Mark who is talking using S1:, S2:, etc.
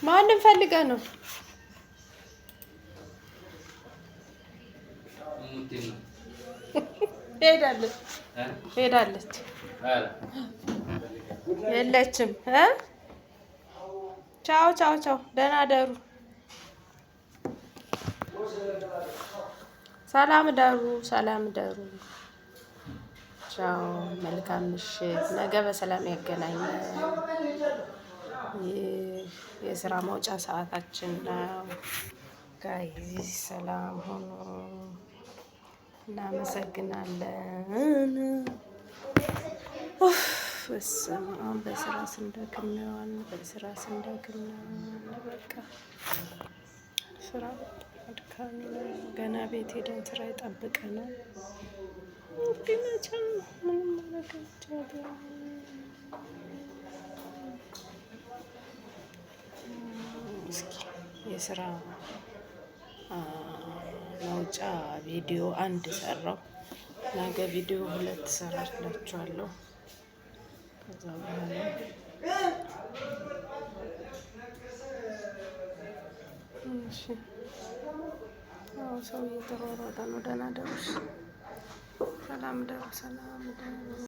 S1: ማንም ፈልገህ ነው? ሄዳለች ሄዳለች የለችም። ቻው ቻው ቻው፣ ደህና ደሩ። ሰላም ደሩ፣ ሰላም ደሩ። ቻው፣ መልካም ምሽት። ነገ በሰላም ያገናኘን። የስራ መውጫ ሰዓታችን ነው። ጋይስ ሰላም ሆኖ እናመሰግናለን። በስመ አብ በስራ ስንደክም ነው። በስራ ስንደክም ነው። በቃ ስራ አድካሚ ነው። ገና ቤት ሄደን ስራ ይጠብቀናል። ግን መቼም ምንም ማድረግ አይቻልም። እስኪ የስራ መውጫ ቪዲዮ 1 ሰራው። ነገ ቪዲዮ 2 ሰራላችኋለሁ። ከዛ በኋላ እሺ፣ ሰው እየተሯሯጠ ነው። ደህና ደሩ። ሰላም ደሩ። ሰላም ደሩ።